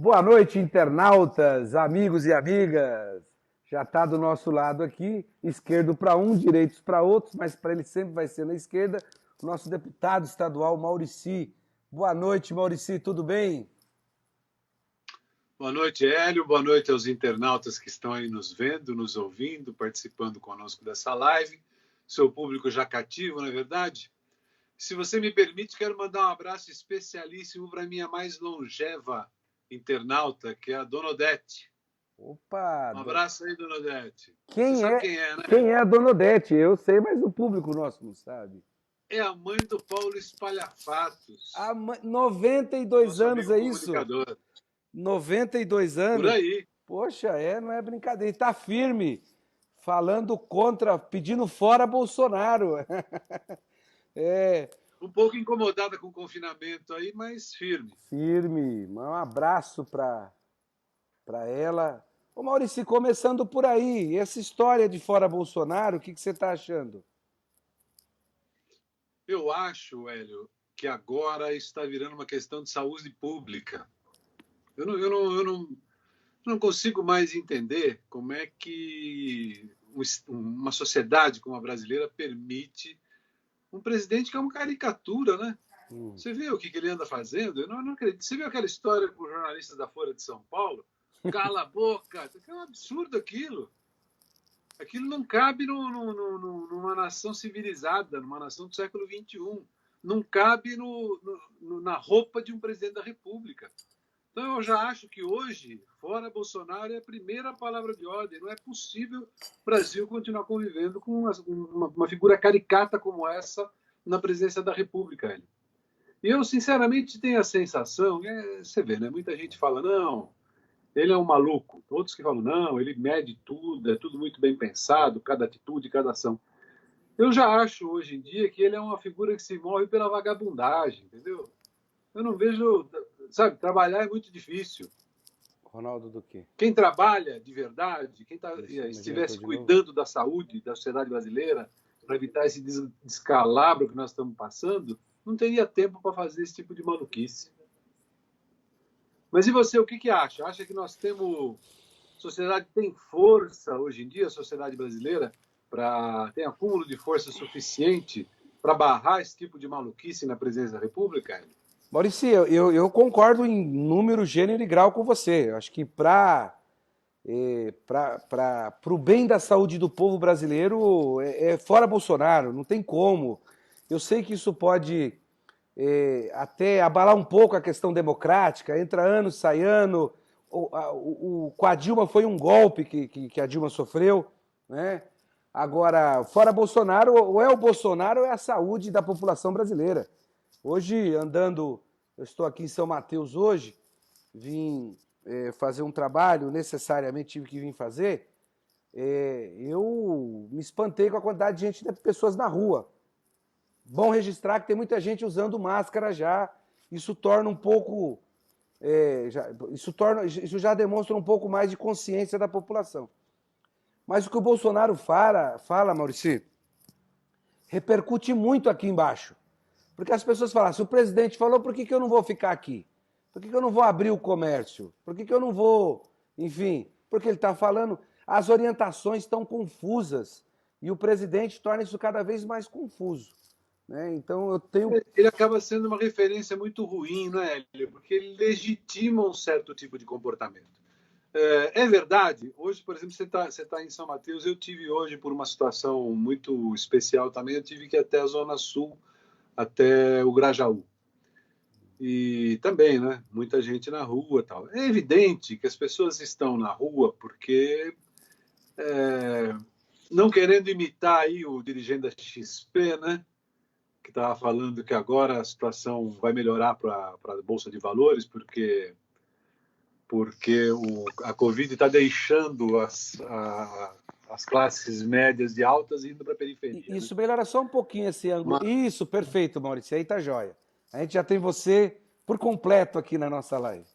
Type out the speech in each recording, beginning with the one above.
Boa noite, internautas, amigos e amigas. Já está do nosso lado aqui, esquerdo para um, direitos para outros, mas para ele sempre vai ser na esquerda, o nosso deputado estadual, Maurici. Boa noite, Maurici, tudo bem? Boa noite, Hélio. Boa noite aos internautas que estão aí nos vendo, nos ouvindo, participando conosco dessa live. Seu público já cativo, não é verdade? Se você me permite, quero mandar um abraço especialíssimo para a minha mais longeva internauta, que é a Dona Odete. Opa, Um abraço aí, Dona Odete. Você quem sabe é, quem é, né? quem é a Dona Odete? Eu sei, mas o público nosso não sabe. É a mãe do Paulo Espalhafatos, 92 nosso anos, amigo é isso? comunicador. 92 Por anos? aí. Poxa, não é brincadeira. Está firme, falando contra, pedindo fora Bolsonaro. É, Um pouco incomodada com o confinamento aí, mas firme. firme. Um abraço para ela. Ô Maurício, começando por aí, essa história de fora Bolsonaro, o que você está achando? Eu acho, Hélio, que agora está virando uma questão de saúde pública. Eu não consigo mais entender como é que uma sociedade como a brasileira permite um presidente que é uma caricatura, né? Você vê o que ele anda fazendo? Eu não acredito. Você viu aquela história com os jornalistas da Folha de São Paulo? Cala a boca! É um absurdo aquilo. Aquilo não cabe numa nação civilizada, numa nação do século XXI. Não cabe na roupa de um presidente da República. Então, eu já acho que hoje, fora Bolsonaro, é a primeira palavra de ordem. Não é possível o Brasil continuar convivendo com uma figura caricata como essa na presidência da República. E eu, sinceramente, tenho a sensação, você vê, né? Muita gente fala, não, ele é um maluco. Outros que falam, não, ele mede tudo, é tudo muito bem pensado, cada atitude, cada ação. Eu já acho, hoje em dia, que ele é uma figura que se move pela vagabundagem, entendeu? Eu não vejo, sabe, trabalhar é muito difícil. Ronaldo do quê? Quem trabalha de verdade, quem Chama diretor estivesse de novo? cuidando da saúde da sociedade brasileira, para evitar esse descalabro que nós estamos passando, não teria tempo para fazer esse tipo de maluquice. Mas e você, o que acha? Acha que nós temos. A sociedade tem força hoje em dia, a sociedade brasileira, tem acúmulo de força suficiente para barrar esse tipo de maluquice na presidência da República? Maurício, eu concordo em número, gênero e grau com você. Eu acho que para o bem da saúde do povo brasileiro é fora Bolsonaro, não tem como. Eu sei que isso pode até abalar um pouco a questão democrática, entra ano, sai ano. Com a Dilma foi um golpe que a Dilma sofreu, né? Agora, fora Bolsonaro, ou é o Bolsonaro ou é a saúde da população brasileira. Hoje, andando, eu estou aqui em São Mateus hoje, vim fazer um trabalho, necessariamente tive que vir fazer, eu me espantei com a quantidade de gente, de pessoas na rua. Bom registrar que tem muita gente usando máscara já. Isso torna um pouco. Isso já demonstra um pouco mais de consciência da população. Mas o que o Bolsonaro fala, Maurício, repercute muito aqui embaixo. Porque as pessoas falam, se o presidente falou, por que eu não vou ficar aqui? Por que eu não vou abrir o comércio? Por que eu não vou. Enfim, porque ele está falando. As orientações estão confusas. E o presidente torna isso cada vez mais confuso. Né? Então eu tenho. Ele acaba sendo uma referência muito ruim, né, Hélio? Porque ele legitima um certo tipo de comportamento. É verdade. Hoje, por exemplo, você tá em São Mateus. Eu tive hoje, por uma situação muito especial também, eu tive que ir até a Zona Sul, até o Grajaú. E também, né? Muita gente na rua, tal. É evidente que as pessoas estão na rua porque não querendo imitar aí o dirigente da XP, né? Que estava falando que agora a situação vai melhorar para a Bolsa de Valores, porque a Covid está deixando as classes médias e altas indo para a periferia. Né? Isso, melhora só um pouquinho esse ângulo. Mas, Isso, perfeito, Maurício. Aí tá jóia. A gente já tem você por completo aqui na nossa live.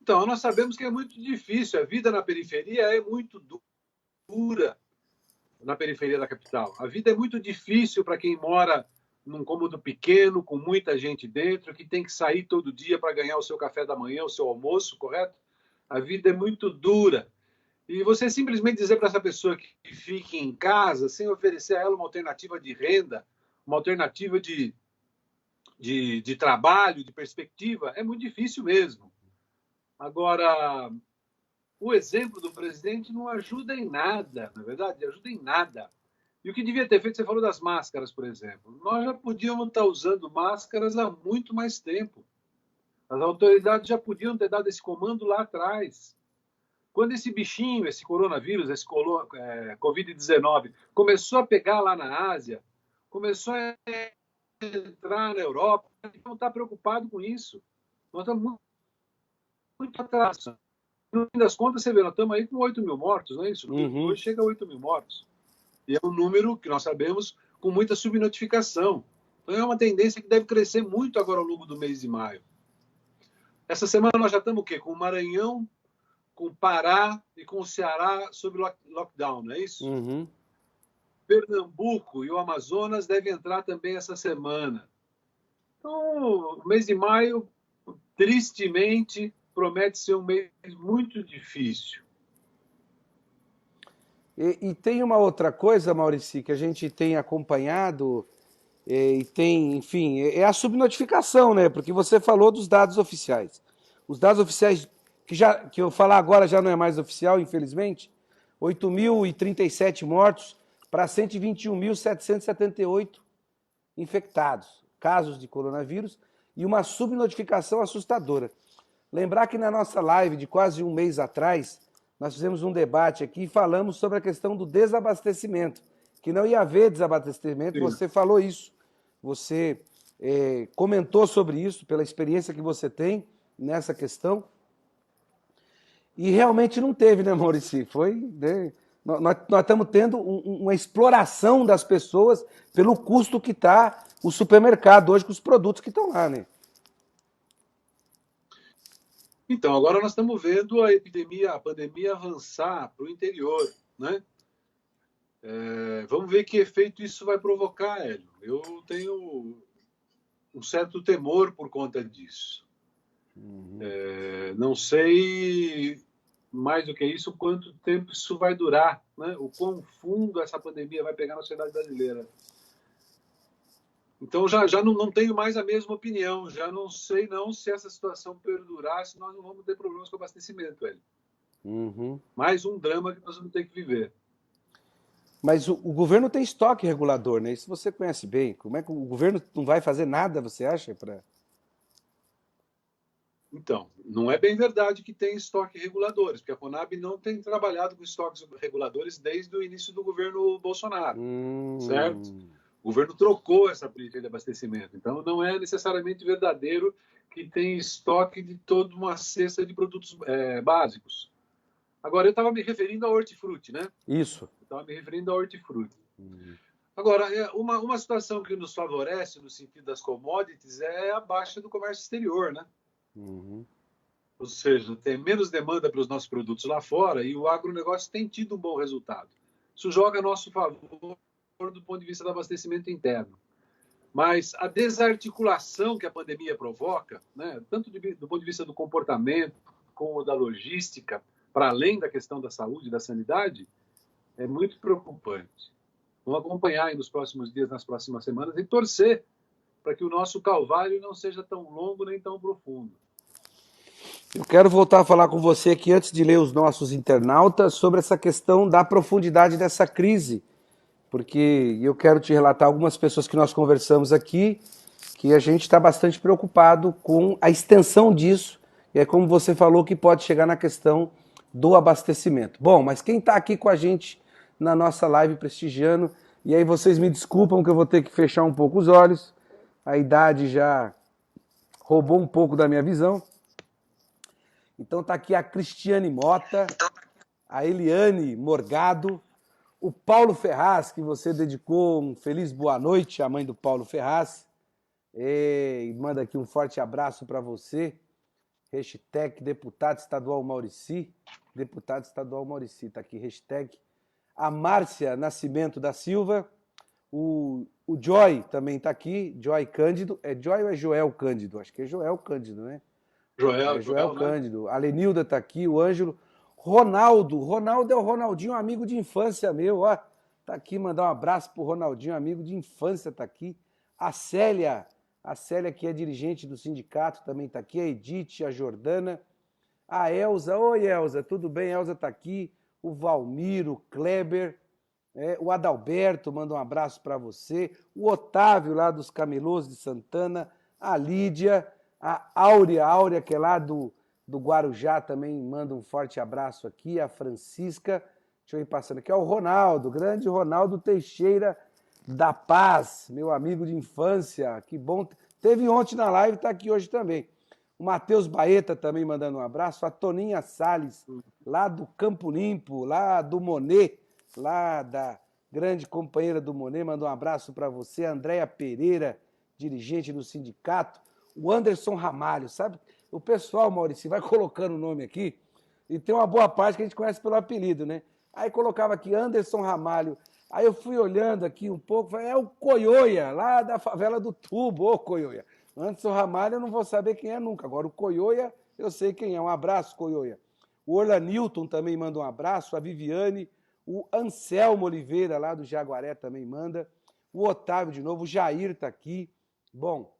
então, nós sabemos que é muito difícil. A vida na periferia é muito dura na periferia da capital. A vida é muito difícil para quem mora num cômodo pequeno, com muita gente dentro, que tem que sair todo dia para ganhar o seu café da manhã, o seu almoço, correto? A vida é muito dura. E você simplesmente dizer para essa pessoa que fique em casa, sem oferecer a ela uma alternativa de renda, uma alternativa de trabalho, de perspectiva, é muito difícil mesmo. Agora, o exemplo do presidente não ajuda em nada, na verdade, ajuda em nada. E o que devia ter feito, você falou das máscaras, por exemplo. Nós já podíamos estar usando máscaras há muito mais tempo. As autoridades já podiam ter dado esse comando lá atrás. Quando esse bichinho, esse coronavírus, esse Covid-19, começou a pegar lá na Ásia, começou a entrar na Europa, a gente não está preocupado com isso. Nós estamos muito atrás. No fim das contas, você vê, nós estamos aí com 8 mil mortos, não é isso? Hoje chega a 8 mil mortos. E é um número que nós sabemos com muita subnotificação. Então é uma tendência que deve crescer muito agora ao longo do mês de maio. Essa semana nós já estamos o quê? Com o Maranhão, com o Pará e com o Ceará sob lockdown, não é isso? Uhum. Pernambuco e o Amazonas devem entrar também essa semana. Então, o mês de maio, tristemente, promete ser um mês muito difícil. E tem uma outra coisa, Maurici, que a gente tem acompanhado e tem, enfim, é a subnotificação, né? Porque você falou dos dados oficiais. Os dados oficiais que eu falar agora já não é mais oficial, infelizmente. 8.037 mortos para 121.778 infectados, casos de coronavírus, e uma subnotificação assustadora. Lembrar que na nossa live de quase um mês atrás, nós fizemos um debate aqui e falamos sobre a questão do desabastecimento, que não ia haver desabastecimento, Sim. você falou isso, você comentou sobre isso, pela experiência que você tem nessa questão, e realmente não teve, né, Maurici? Foi, né? Nós estamos tendo uma exploração das pessoas pelo custo que está o supermercado hoje com os produtos que estão lá, né? Então, agora nós estamos vendo a pandemia avançar para o interior, né? Vamos ver que efeito isso vai provocar, Hélio. Eu tenho um certo temor por conta disso. Não sei mais do que isso quanto tempo isso vai durar, né? O quão fundo essa pandemia vai pegar na sociedade brasileira. Então já não tenho mais a mesma opinião, já não sei não se essa situação perdurar, se nós não vamos ter problemas com o abastecimento, Hélio. Mais um drama que nós vamos ter que viver. Mas o governo tem estoque regulador, né? Isso você conhece bem. Como é que o governo não vai fazer nada, você acha? Então, não é bem verdade que tem estoque reguladores, porque a Conab não tem trabalhado com estoques reguladores desde o início do governo Bolsonaro, certo? O governo trocou essa política de abastecimento, então não é necessariamente verdadeiro que tem estoque de toda uma cesta de produtos básicos. Agora, eu estava me referindo ao hortifruti, né? Isso. Eu estava me referindo ao hortifruti. Agora, uma situação que nos favorece no sentido das commodities é a baixa do comércio exterior, né? Ou seja, tem menos demanda para os nossos produtos lá fora e o agronegócio tem tido um bom resultado. Isso joga a nosso favor do ponto de vista do abastecimento interno. Mas a desarticulação que a pandemia provoca, né, tanto do ponto de vista do comportamento como da logística, para além da questão da saúde e da sanidade, é muito preocupante. Vamos acompanhar aí nos próximos dias, nas próximas semanas, e torcer para que o nosso calvário não seja tão longo nem tão profundo. Eu quero voltar a falar com você aqui, antes de ler os nossos internautas, sobre essa questão da profundidade dessa crise, porque eu quero te relatar algumas pessoas que nós conversamos aqui, que a gente está bastante preocupado com a extensão disso, e é como você falou, que pode chegar na questão do abastecimento. Bom, mas quem está aqui com a gente na nossa live prestigiando, e aí vocês me desculpam que eu vou ter que fechar um pouco os olhos, a idade já roubou um pouco da minha visão. Então tá aqui a Cristiane Mota, a Eliane Morgado, o Paulo Ferraz, que você dedicou um feliz boa noite à mãe do Paulo Ferraz. E manda aqui um forte abraço para você. Hashtag deputado estadual Maurici. Deputado estadual Maurici, tá aqui, hashtag. A Márcia Nascimento da Silva, o O Joy também está aqui, Joy Cândido. É Joy ou é Joel Cândido? Acho que é Joel Cândido, né? É Joel Joel, né? Cândido. A Lenilda está aqui, o Ângelo. Ronaldo. Ronaldo é o Ronaldinho, amigo de infância meu. Ó, tá aqui, mandar um abraço pro Ronaldinho, amigo de infância, tá aqui. A Célia que é dirigente do sindicato também tá aqui. A Edith, a Jordana. A Elza. Oi, Elza, tudo bem? Elza tá aqui. O Valmir, o Kleber. O Adalberto manda um abraço para você, o Otávio lá dos Camelôs de Santana, a Lídia, a Áurea que é lá do Guarujá também manda um forte abraço aqui, a Francisca, deixa eu ir passando aqui, o Ronaldo, grande Ronaldo Teixeira da Paz, meu amigo de infância, que bom, teve ontem na live, está aqui hoje também. O Matheus Baeta também mandando um abraço, a Toninha Salles, lá do Campo Limpo, lá do Monet, lá da grande companheira do Monet, manda um abraço para você, a Andréia Pereira, dirigente do sindicato, o Anderson Ramalho, sabe? O pessoal, Maurício, vai colocando o nome aqui, e tem uma boa parte que a gente conhece pelo apelido, né? Aí colocava aqui Anderson Ramalho, aí eu fui olhando aqui um pouco, falei, é o Coioia, lá da favela do Tubo, ô Coioia. Anderson Ramalho eu não vou saber quem é nunca, agora o Coioia eu sei quem é, um abraço, Coioia. O Orlanilton também manda um abraço, a Viviane, o Anselmo Oliveira, lá do Jaguaré, também manda. O Otávio, de novo. O Jair está aqui. Bom,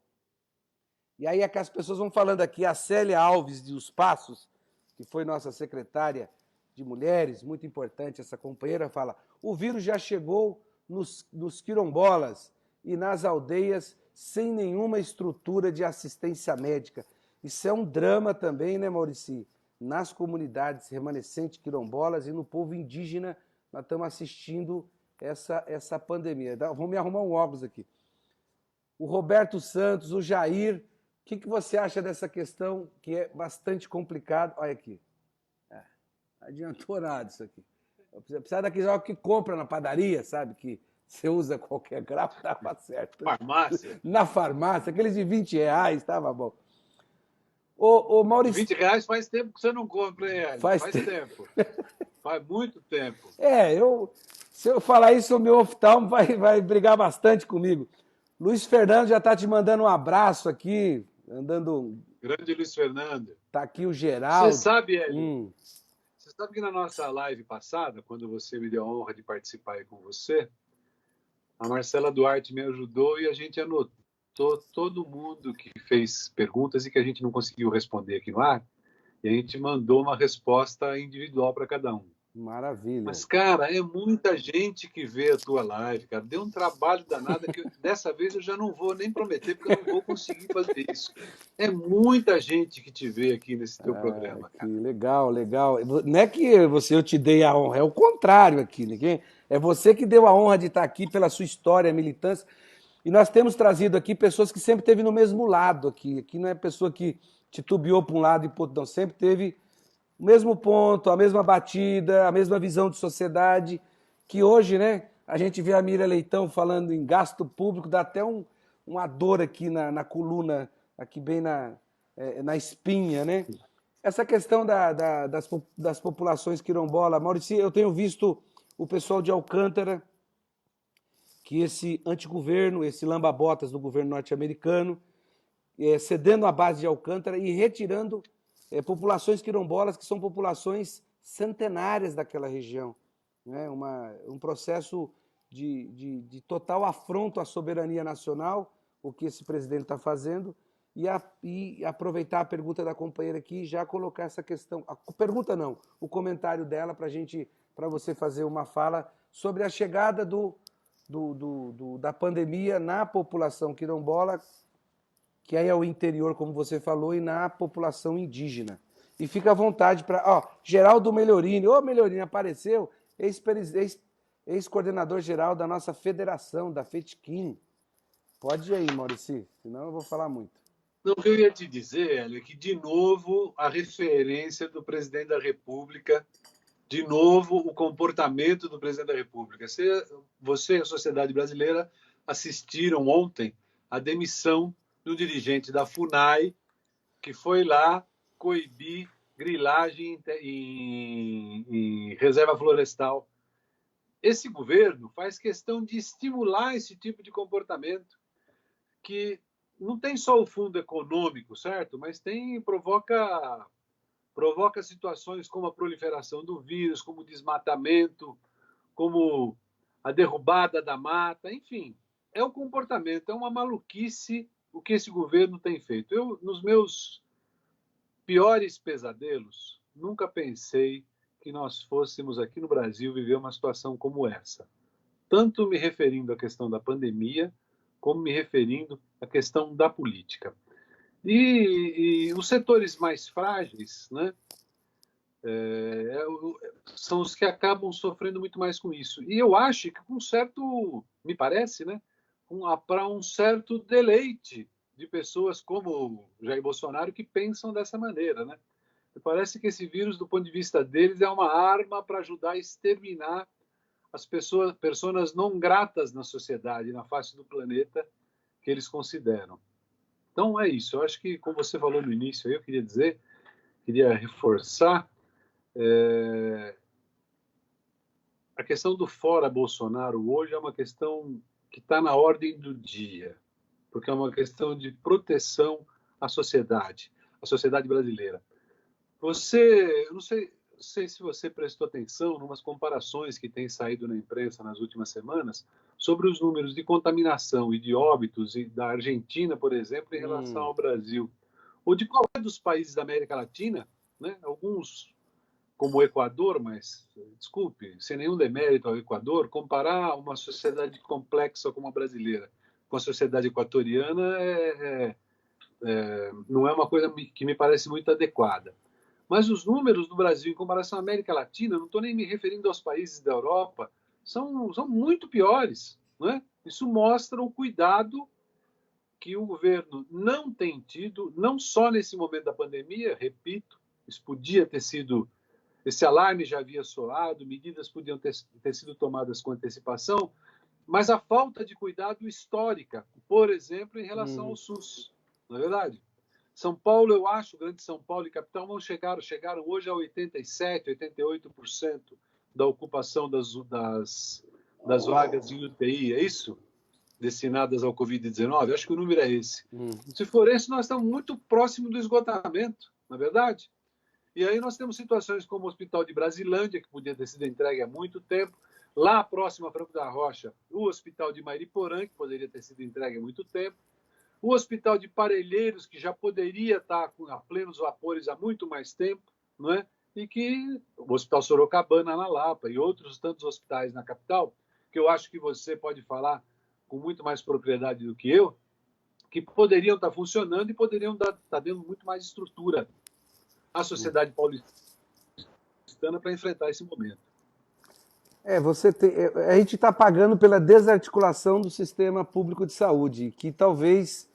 e aí é que as pessoas vão falando aqui. A Célia Alves de Os Passos, que foi nossa secretária de mulheres, muito importante, essa companheira, fala: o vírus já chegou nos quilombolas e nas aldeias sem nenhuma estrutura de assistência médica. Isso é um drama também, né, Maurici? Nas comunidades remanescentes quilombolas e no povo indígena, nós estamos assistindo essa pandemia. Vamos me arrumar um óculos aqui. O Roberto Santos, o Jair, o que você acha dessa questão que é bastante complicado? Olha aqui. Adiantou nada isso aqui. Precisa daqueles óculos que compra na padaria, sabe? Que você usa qualquer grau, estava certo. Farmácia. Na farmácia, aqueles de R$ 20, estava bom. Ô, Maurício. R$ 20 faz tempo que você não compra, hein, Hélio? Faz tempo. Faz muito tempo. Se eu falar isso, o meu oftalmo vai brigar bastante comigo. Luiz Fernando já está te mandando um abraço aqui, andando. Grande Luiz Fernando. Tá aqui o Geraldo. Você sabe, Hélio, você sabe que na nossa live passada, quando você me deu a honra de participar aí com você, a Marcela Duarte me ajudou e a gente anotou todo mundo que fez perguntas e que a gente não conseguiu responder aqui no ar, e a gente mandou uma resposta individual para cada um. Maravilha. Mas, cara, é muita gente que vê a tua live, cara. Deu um trabalho danado que dessa vez eu já não vou nem prometer, porque eu não vou conseguir fazer isso. É muita gente que te vê aqui nesse teu programa, cara. Que legal, legal. Não é que eu te dei a honra, é o contrário aqui, ninguém. É você que deu a honra de estar aqui pela sua história, militância. E nós temos trazido aqui pessoas que sempre esteve no mesmo lado aqui. Aqui não é pessoa que titubeou para um lado e para o outro, não. Sempre teve o mesmo ponto, a mesma batida, a mesma visão de sociedade, que hoje, né, a gente vê a Miriam Leitão falando em gasto público, dá até uma dor aqui na coluna, aqui bem na espinha, né? Essa questão das populações quilombolas, Maurício, eu tenho visto o pessoal de Alcântara, que esse antigoverno, esse lamba-botas do governo norte-americano, cedendo a base de Alcântara e retirando populações quilombolas que são populações centenárias daquela região. Né? Um processo de total afronto à soberania nacional, o que esse presidente está fazendo, e aproveitar a pergunta da companheira aqui e já colocar essa questão. A pergunta não, o comentário dela para você fazer uma fala sobre a chegada da pandemia na população quilombola, que aí é o interior, como você falou, e na população indígena. E fica à vontade para... Geraldo Melhorini. Ô, Melhorini, apareceu, ex-coordenador geral da nossa federação, da FETIQUIM. Pode ir aí, Maurício, senão eu vou falar muito. Não, o que eu ia te dizer, Hélio, é que, de novo, a referência do presidente da República, de novo, o comportamento do presidente da República. Você e a sociedade brasileira assistiram ontem à demissão do dirigente da FUNAI, que foi lá coibir grilagem em reserva florestal. esse governo faz questão de estimular esse tipo de comportamento que não tem só o fundo econômico, certo? Mas provoca situações como a proliferação do vírus, como o desmatamento, como a derrubada da mata, enfim. É o comportamento, é uma maluquice o que esse governo tem feito. Eu, nos meus piores pesadelos, nunca pensei que nós fôssemos aqui no Brasil viver uma situação como essa. Tanto me referindo à questão da pandemia, como me referindo à questão da política. E os setores mais frágeis, né, são os que acabam sofrendo muito mais com isso. E eu acho que com certo, me parece, né, para um certo deleite de pessoas como Jair Bolsonaro que pensam dessa maneira, né? Me parece que esse vírus, do ponto de vista deles, é uma arma para ajudar a exterminar as pessoas não gratas na sociedade, na face do planeta que eles consideram. Então é isso. Eu acho que, como você falou no início, eu queria dizer, queria reforçar a questão do fora Bolsonaro hoje é uma questão que está na ordem do dia, porque é uma questão de proteção à à sociedade brasileira. Eu não sei se você prestou atenção em umas comparações que têm saído na imprensa nas últimas semanas sobre os números de contaminação e de óbitos da Argentina, por exemplo, em relação ao Brasil, ou de qualquer dos países da América Latina, né? Alguns como o Equador, mas, desculpe, sem nenhum demérito ao Equador, comparar uma sociedade complexa como a brasileira com a sociedade equatoriana não é uma coisa que me parece muito adequada. Mas os números do Brasil em comparação à América Latina, não estou nem me referindo aos países da Europa, são muito piores. Não é? Isso mostra o cuidado que o governo não tem tido, não só nesse momento da pandemia, repito, isso podia ter sido, esse alarme já havia soado, medidas podiam ter sido tomadas com antecipação, mas a falta de cuidado histórica, por exemplo, em relação ao SUS, não é verdade? São Paulo, eu acho, Grande São Paulo e capital não chegaram hoje a 87%, 88% da ocupação das vagas de UTI, é isso? Destinadas ao Covid-19, acho que o número é esse. Se for esse, nós estamos muito próximo do esgotamento, não é verdade? E aí nós temos situações como o Hospital de Brasilândia, que podia ter sido entregue há muito tempo, lá próximo a Franco da Rocha, o Hospital de Mairiporã, que poderia ter sido entregue há muito tempo, o Hospital de Parelheiros, que já poderia estar a plenos vapores há muito mais tempo, não é? E que o Hospital Sorocabana, na Lapa, e outros tantos hospitais na capital, que eu acho que você pode falar com muito mais propriedade do que eu, que poderiam estar funcionando e poderiam estar dando muito mais estrutura à sociedade paulistana para enfrentar esse momento. A gente está pagando pela desarticulação do sistema público de saúde, que talvez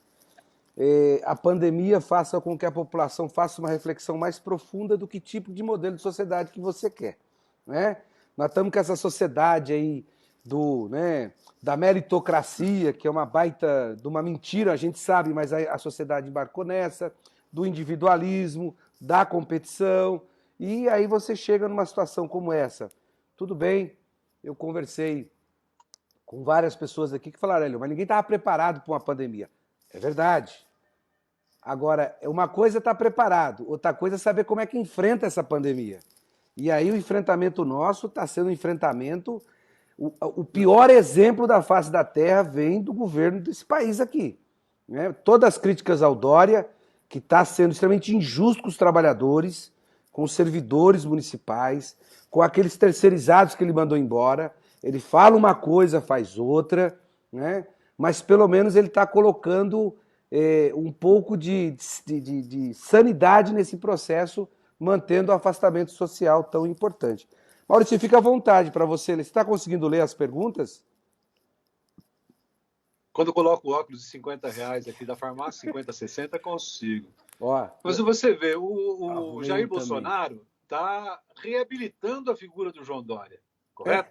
a pandemia faça com que a população faça uma reflexão mais profunda do que tipo de modelo de sociedade que você quer. Né? Nós estamos com essa sociedade aí da meritocracia, que é uma baita de uma mentira, a gente sabe, mas a sociedade embarcou nessa, do individualismo, da competição, e aí você chega numa situação como essa. Tudo bem, eu conversei com várias pessoas aqui que falaram, mas ninguém estava preparado para uma pandemia. É verdade. Agora, uma coisa é estar preparado, outra coisa é saber como é que enfrenta essa pandemia. E aí o enfrentamento nosso está sendo um enfrentamento... O pior exemplo da face da Terra vem do governo desse país aqui. Né? Todas as críticas ao Dória, que está sendo extremamente injusto com os trabalhadores, com os servidores municipais, com aqueles terceirizados que ele mandou embora. Ele fala uma coisa, faz outra, né? Mas pelo menos ele está colocando um pouco de sanidade nesse processo, mantendo o afastamento social tão importante. Maurício, fica à vontade para você. Você está conseguindo ler as perguntas? Quando eu coloco o óculos de R$50 aqui da farmácia, 50, 60, consigo. Mas você vê, o Jair Bolsonaro está reabilitando a figura do João Dória, correto?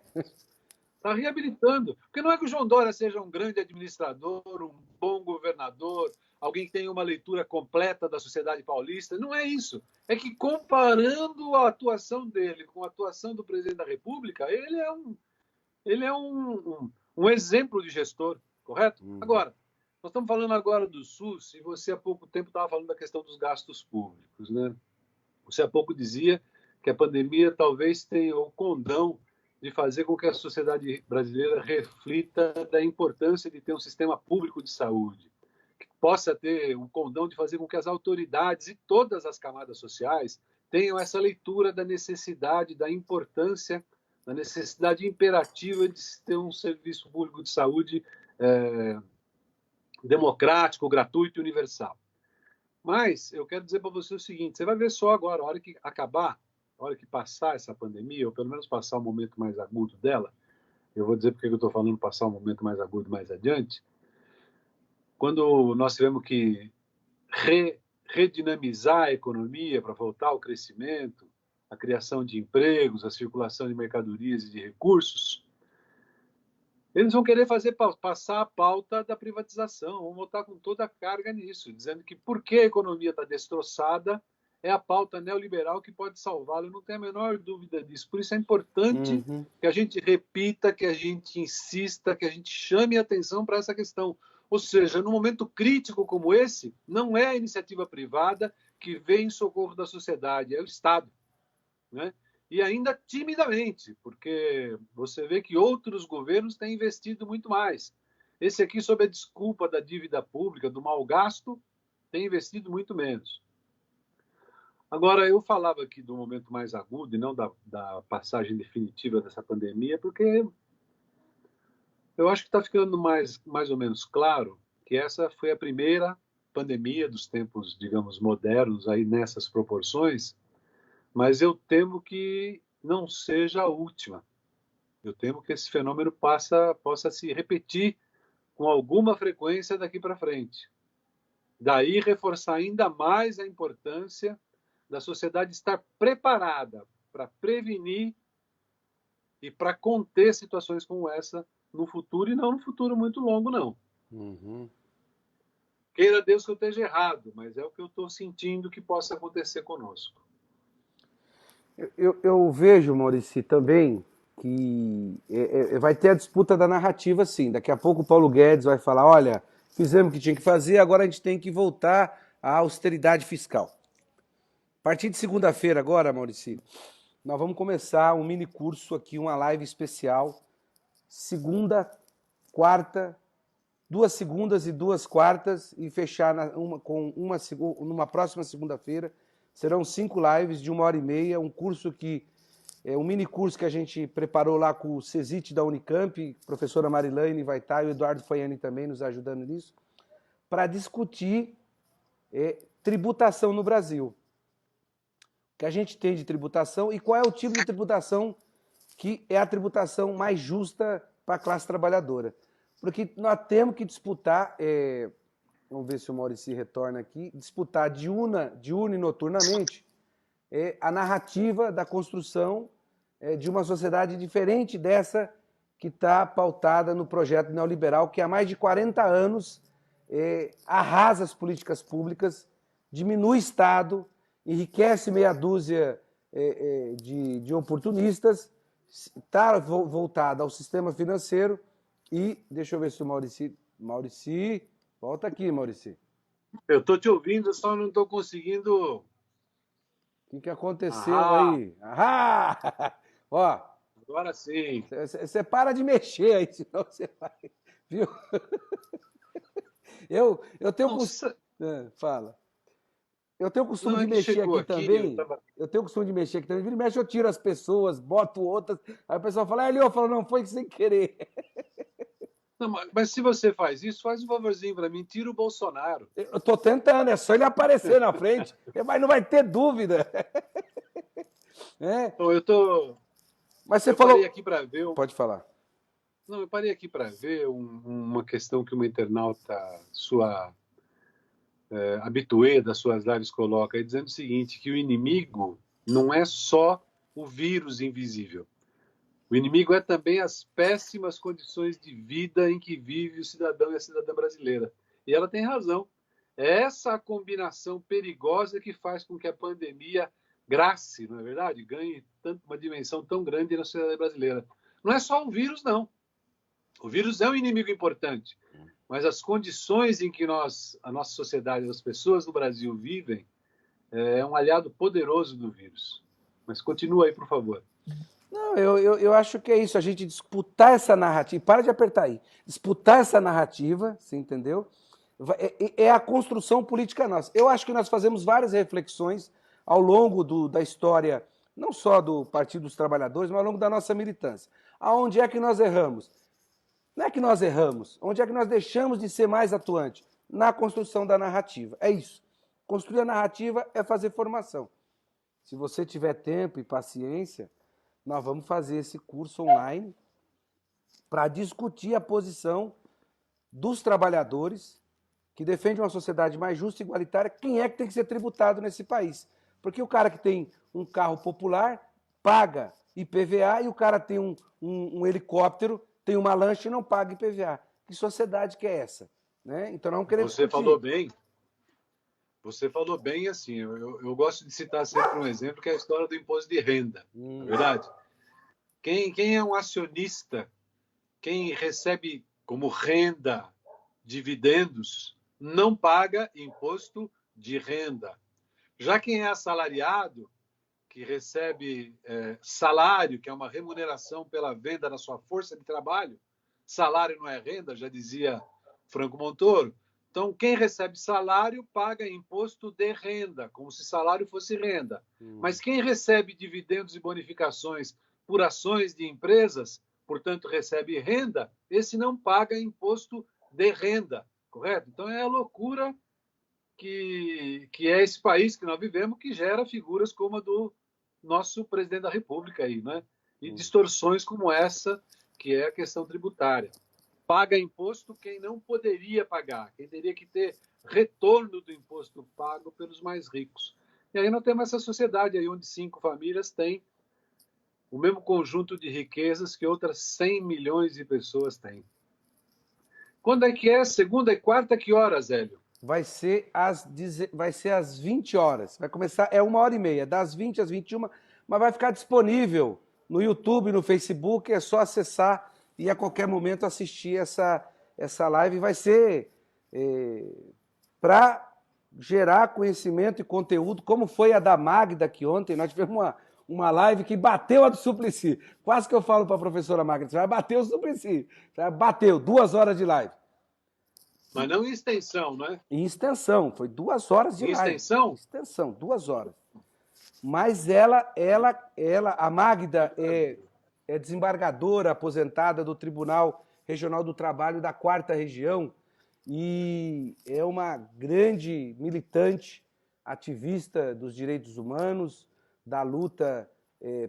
Está reabilitando. Porque não é que o João Dória seja um grande administrador, um bom governador, alguém que tenha uma leitura completa da sociedade paulista. Não é isso. É que comparando a atuação dele com a atuação do presidente da República, ele é ele é um exemplo de gestor, correto? Agora, nós estamos falando agora do SUS e você há pouco tempo estava falando da questão dos gastos públicos, né? Você há pouco dizia que a pandemia talvez tenha o condão de fazer com que a sociedade brasileira reflita da importância de ter um sistema público de saúde, que possa ter o condão de fazer com que as autoridades e todas as camadas sociais tenham essa leitura da necessidade, da importância, da necessidade imperativa de se ter um serviço público de saúde democrático, gratuito e universal. Mas eu quero dizer para você o seguinte: você vai ver só agora, a hora que acabar, a hora que passar essa pandemia, ou pelo menos passar o momento mais agudo dela, eu vou dizer porque eu estou falando passar o momento mais agudo mais adiante, quando nós tivemos que redinamizar a economia para voltar ao crescimento, a criação de empregos, a circulação de mercadorias e de recursos, eles vão querer passar a pauta da privatização, vão votar com toda a carga nisso, dizendo que porque a economia está destroçada, é a pauta neoliberal que pode salvá-la. Eu não tenho a menor dúvida disso. Por isso é importante que a gente repita, que a gente insista, que a gente chame a atenção para essa questão. Ou seja, num momento crítico como esse, não é a iniciativa privada que vem em socorro da sociedade, é o Estado, né? E ainda timidamente, porque você vê que outros governos têm investido muito mais. Esse aqui, sob a desculpa da dívida pública, do mau gasto, tem investido muito menos. Agora, eu falava aqui do momento mais agudo e não da passagem definitiva dessa pandemia, porque eu acho que está ficando mais ou menos claro que essa foi a primeira pandemia dos tempos, digamos, modernos, aí nessas proporções, mas eu temo que não seja a última. Eu temo que esse fenômeno possa se repetir com alguma frequência daqui para frente. Daí reforçar ainda mais a importância da sociedade estar preparada para prevenir e para conter situações como essa no futuro, e não no futuro muito longo, não. Queira Deus que eu esteja errado, mas é o que eu estou sentindo que possa acontecer conosco. Eu vejo, Maurício, também que vai ter a disputa da narrativa, sim. Daqui a pouco o Paulo Guedes vai falar, olha, fizemos o que tinha que fazer, agora a gente tem que voltar à austeridade fiscal. A partir de segunda-feira agora, Maurício, nós vamos começar um mini curso aqui, uma live especial, segunda, quarta, 2 segundas e 2 quartas, e fechar numa próxima segunda-feira. Serão 5 lives de 1h30, um curso que é um mini curso que a gente preparou lá com o CESIT da Unicamp, a professora Marilane vai estar, e o Eduardo Faiani também nos ajudando nisso, para discutir tributação no Brasil. O que a gente tem de tributação e qual é o tipo de tributação que é a tributação mais justa para a classe trabalhadora. Porque nós temos que disputar, vamos ver se o Maurício retorna aqui, disputar diurna e noturnamente a narrativa da construção de uma sociedade diferente dessa que está pautada no projeto neoliberal, que há mais de 40 anos arrasa as políticas públicas, diminui o Estado, enriquece meia dúzia de oportunistas, está voltada ao sistema financeiro e, deixa eu ver se o Maurício, volta aqui, Maurício. Eu estou te ouvindo, só não estou conseguindo... O que aconteceu aí? Ó, agora sim. Você para de mexer aí, senão você vai... Viu? Eu tenho costume... Fala. Eu tenho o costume de mexer aqui também. Eu tenho o costume de mexer aqui também. Vira e mexe, eu tiro as pessoas, boto outras. Aí o pessoal fala, eu falo, não, foi sem querer. Não, mas se você faz isso, faz um favorzinho para mim, tira o Bolsonaro. Eu estou tentando, é só ele aparecer na frente, mas não vai ter dúvida. Então, eu tô... Mas você falou... parei aqui para ver... Pode falar. Não, eu parei aqui para ver uma questão que uma internauta, sua habituê das suas lives, coloca aí, dizendo o seguinte, que o inimigo não é só o vírus invisível. O inimigo é também as péssimas condições de vida em que vive o cidadão e a cidadã brasileira. E ela tem razão. É essa combinação perigosa que faz com que a pandemia grace, não é verdade? Ganhe uma dimensão tão grande na sociedade brasileira. Não é só o vírus, não. O vírus é um inimigo importante, mas as condições em que a nossa sociedade, as pessoas no Brasil vivem, é um aliado poderoso do vírus. Mas continua aí, por favor. Não, eu acho que é isso, a gente disputar essa narrativa, para de apertar aí, disputar essa narrativa, você entendeu? É a construção política nossa. Eu acho que nós fazemos várias reflexões ao longo da história, não só do Partido dos Trabalhadores, mas ao longo da nossa militância. Aonde é que nós erramos? Não é que nós erramos, onde é que nós deixamos de ser mais atuante? Na construção da narrativa. É isso. Construir a narrativa é fazer formação. Se você tiver tempo e paciência, nós vamos fazer esse curso online para discutir a posição dos trabalhadores que defendem uma sociedade mais justa e igualitária, quem é que tem que ser tributado nesse país. Porque o cara que tem um carro popular paga IPVA e o cara tem um helicóptero, tem uma lancha e não paga IPVA. Que sociedade que é essa? Né? Então não queremos Você discutir. falou bem. Você falou bem, assim, eu gosto de citar sempre um exemplo, que é a história do imposto de renda, não é verdade? Quem é um acionista, quem recebe como renda dividendos, não paga imposto de renda. Já quem é assalariado, que recebe salário, que é uma remuneração pela venda da sua força de trabalho, salário não é renda, já dizia Franco Montoro. Então, quem recebe salário paga imposto de renda, como se salário fosse renda. Mas quem recebe dividendos e bonificações por ações de empresas, portanto, recebe renda, esse não paga imposto de renda, correto? Então, é a loucura que é esse país que nós vivemos, que gera figuras como a do nosso presidente da República aí, né? E distorções como essa, que é a questão tributária. Paga imposto quem não poderia pagar, quem teria que ter retorno do imposto pago pelos mais ricos. E aí nós temos essa sociedade aí onde 5 famílias têm o mesmo conjunto de riquezas que outras 100 milhões de pessoas têm. Quando é que é? Segunda e quarta, que horas, Hélio? Vai ser às 20 horas. Vai começar, é 1h30, das 20 às 21, mas vai ficar disponível no YouTube, no Facebook, é só acessar e a qualquer momento assistir essa live. Vai ser para gerar conhecimento e conteúdo, como foi a da Magda, que ontem nós tivemos uma live que bateu a do Suplicy. Quase que eu falo para a professora Magda, você vai bater o Suplicy. Bateu, 2 horas de live. Mas não em extensão, né? Em extensão, foi 2 horas de live. Em extensão? Em extensão, 2 horas. Mas a Magda é desembargadora aposentada do Tribunal Regional do Trabalho da 4ª Região e é uma grande militante, ativista dos direitos humanos, da luta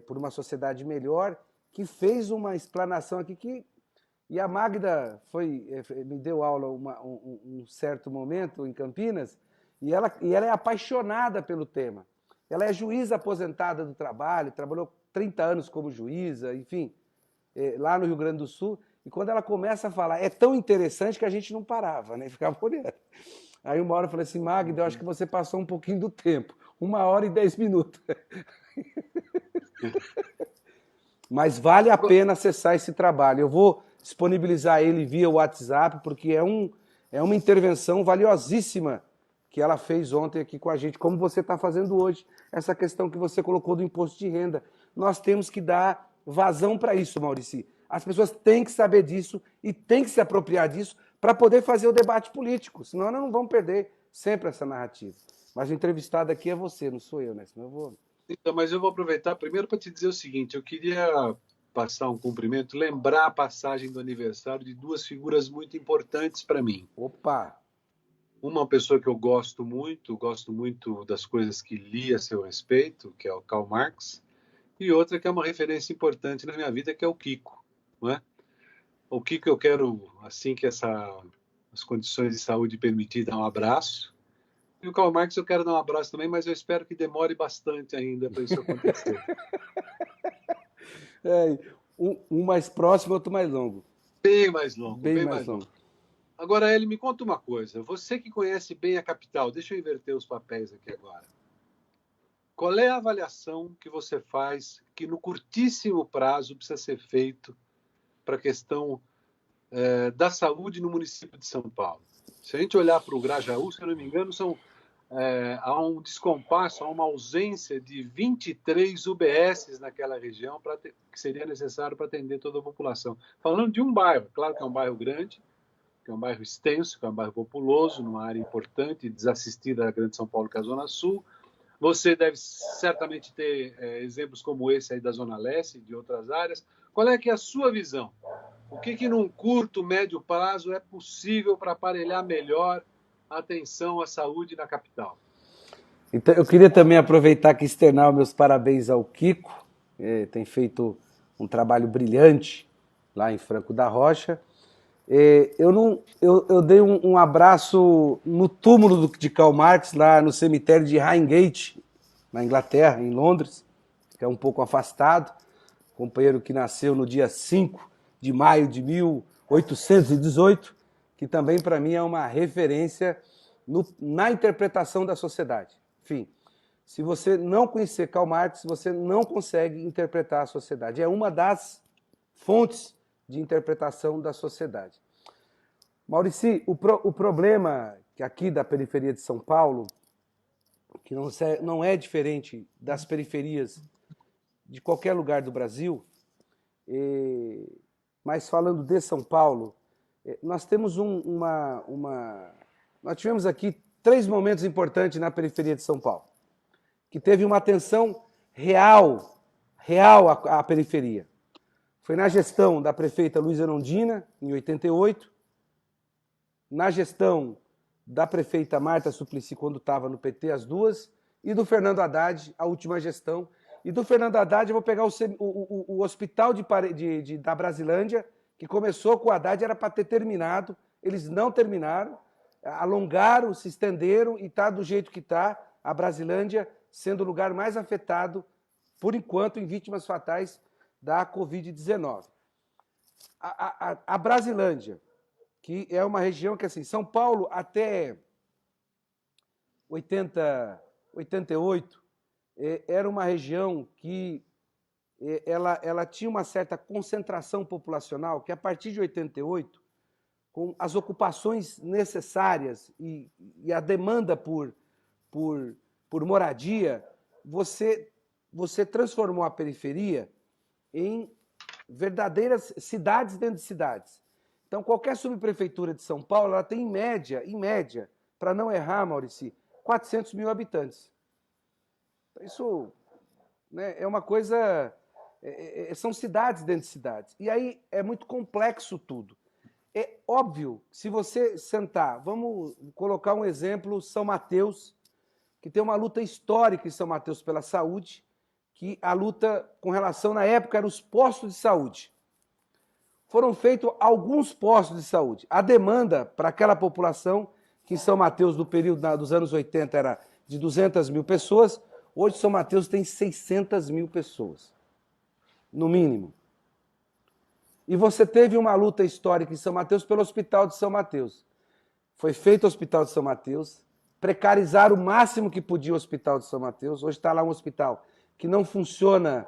por uma sociedade melhor, que fez uma explanação aqui e a Magda me deu aula um certo momento em Campinas e ela é apaixonada pelo tema. Ela é juíza aposentada do trabalho, trabalhou 30 anos como juíza, enfim, lá no Rio Grande do Sul. E quando ela começa a falar, é tão interessante que a gente não parava, né? Ficava olhando. Aí uma hora eu falei assim, Magda, eu acho que você passou um pouquinho do tempo. 1h10. Mas vale a pena acessar esse trabalho. Eu vou disponibilizar ele via WhatsApp, porque é uma intervenção valiosíssima que ela fez ontem aqui com a gente, como você está fazendo hoje, essa questão que você colocou do imposto de renda. Nós temos que dar vazão para isso, Maurici. As pessoas têm que saber disso e têm que se apropriar disso para poder fazer o debate político, senão nós não vamos perder sempre essa narrativa. Mas o entrevistado aqui é você, não sou eu, né? Senão eu vou... Então, mas eu vou aproveitar primeiro para te dizer o seguinte, eu queria passar um cumprimento, lembrar a passagem do aniversário de 2 figuras muito importantes para mim. Opa! Uma pessoa que eu gosto muito das coisas que li a seu respeito, que é o Karl Marx, e outra que é uma referência importante na minha vida, que é o Kiko, não é? O Kiko eu quero, assim que as condições de saúde permitirem, dar um abraço. E o Karl Marx eu quero dar um abraço também, mas eu espero que demore bastante ainda para isso acontecer. Um mais próximo, outro mais longo. Bem mais longo, bem mais longo. Agora, ele me conta uma coisa. Você que conhece bem a capital, deixa eu inverter os papéis aqui agora. Qual é a avaliação que você faz, que no curtíssimo prazo precisa ser feito para a questão da saúde no município de São Paulo. Se a gente olhar para o Grajaú, se eu não me engano, há um descompasso, há uma ausência de 23 UBSs naquela região que seria necessário para atender toda a população. Falando de um bairro, claro que é um bairro grande, que é um bairro extenso, que é um bairro populoso, numa área importante, desassistida da Grande São Paulo, que é a Zona Sul. Você deve certamente ter exemplos como esse aí da Zona Leste e de outras áreas. Qual é que é a sua visão? O que num curto, médio prazo é possível para aparelhar melhor a atenção à saúde na capital? Então, eu queria também aproveitar que externar meus parabéns ao Kiko, tem feito um trabalho brilhante lá em Franco da Rocha. Eu dei um abraço no túmulo de Karl Marx, lá no cemitério de Highgate, na Inglaterra, em Londres, que é um pouco afastado. Companheiro que nasceu no dia 5 de maio de 1818, que também para mim é uma referência na interpretação da sociedade. Enfim, se você não conhecer Karl Marx, você não consegue interpretar a sociedade. É uma das fontes de interpretação da sociedade. Maurício, o problema que aqui da periferia de São Paulo, que não é diferente das periferias de qualquer lugar do Brasil, mas falando de São Paulo, nós temos nós tivemos aqui 3 momentos importantes na periferia de São Paulo, que teve uma atenção real à periferia. Foi na gestão da prefeita Luísa Erundina, em 88, na gestão da prefeita Marta Suplicy, quando estava no PT, as duas, e do Fernando Haddad, a última gestão. E do Fernando Haddad eu vou pegar o hospital da Brasilândia, que começou com o Haddad, era para ter terminado, eles não terminaram, alongaram, se estenderam e está do jeito que está, a Brasilândia sendo o lugar mais afetado, por enquanto, em vítimas fatais da Covid-19. A Brasilândia, que é uma região que, assim, São Paulo até 88, era uma região que ela tinha uma certa concentração populacional, que a partir de 88, com as ocupações necessárias e a demanda por moradia, você transformou a periferia em verdadeiras cidades dentro de cidades. Então, qualquer subprefeitura de São Paulo, ela tem em média, para não errar, Maurício, 400 mil habitantes. Isso, né, é uma coisa... são cidades dentro de cidades. E aí é muito complexo tudo. É óbvio, se você sentar, vamos colocar um exemplo, São Mateus, que tem uma luta histórica em São Mateus pela saúde, que a luta com relação, na época, eram os postos de saúde. Foram feitos alguns postos de saúde. A demanda para aquela população, que em São Mateus, no período dos anos 80, era de 200 mil pessoas, hoje São Mateus tem 600 mil pessoas, no mínimo. E você teve uma luta histórica em São Mateus pelo Hospital de São Mateus. Foi feito o Hospital de São Mateus, precarizaram o máximo que podia o Hospital de São Mateus. Hoje está lá um hospital que não funciona